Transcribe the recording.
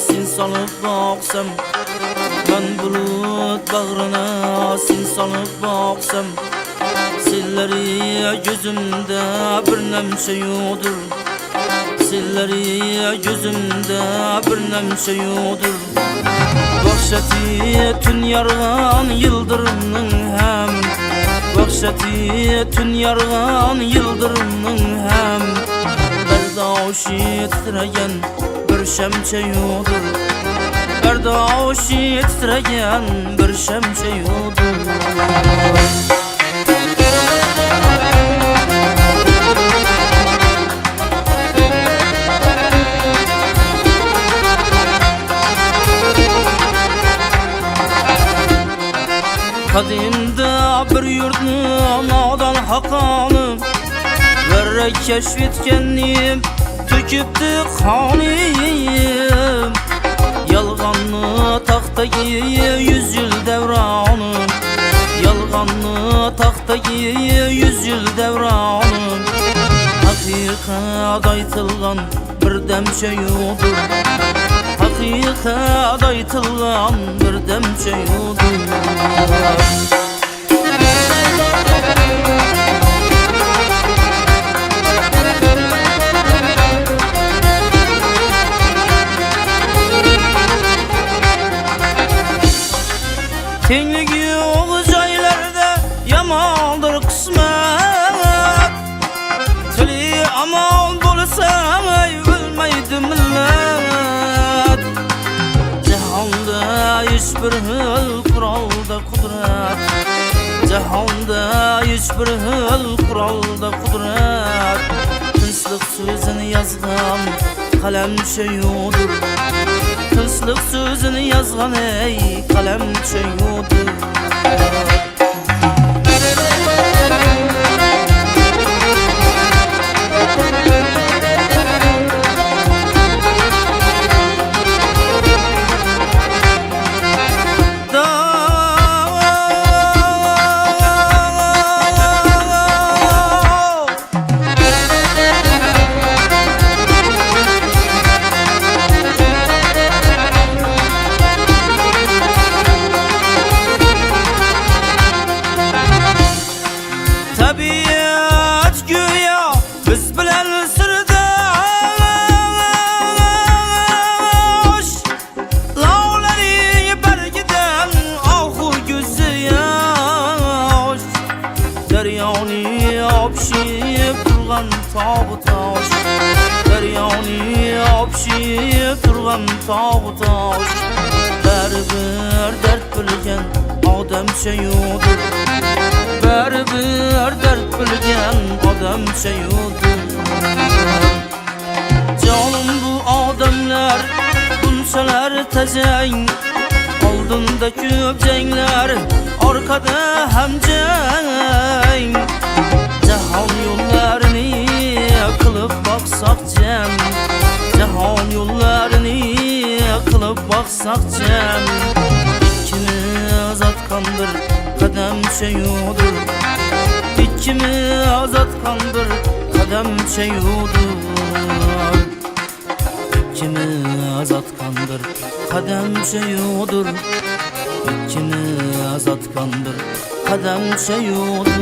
sen salıp baksam, ben bulut bağrına sen salıp baksam, silleri gözümde bir nemşe yodur, silleri gözümde bir nemşe yodur. Vahşeti tün yargan yıldırımның hem, vahşeti tün yargan yıldırımның hem, berdavşi titregen bir şemçe yodur, berdavşi titregen bir şemçe yodur. Kadimde bir yurtni nadan haqqani verrek keşfetkennim töküpti qanim. Yalğanlı taxtagi 100 yıl devranı, yalğanlı taxtagi 100 yıl devranı. Haqiqat aytılgan bir demçe yodur, haqiqat aytılgan bir demçe yodur. Tenglik yok joylarda yamandır kısmet, tili aman bo'lsa bilmaydi millet. Cahonda hiçbir hil qurolda qudrat, cahonda hiçbir hil qurolda qudrat. Tinchlik so'zini yozgan qalamcha yo'dur, tinchlik so'zini yozgan ey qalamcha yo'dur. Tabiat güya biz bilen sırdaş, lavları bergiden ahu gözü yaş. Deryani apşiyip durgan tağı taş, deryani apşiyip durgan tağı taş. Berber dert bilgen adamça yodur, berber dert bilgen adamça yodur. Canım bu adamlar bunçalar tezeng, oldunda köp jengler, arkada hem jeng. Jahon yollarını kılıp baksak cem, jahon yollarını kılıp baksak cem. İkimiz atkandır kademçe yodur, İkimiz atkandır kademçe yodur, İkimiz atkandır kademçe yodur, İkimiz atkandır kademçe yodur.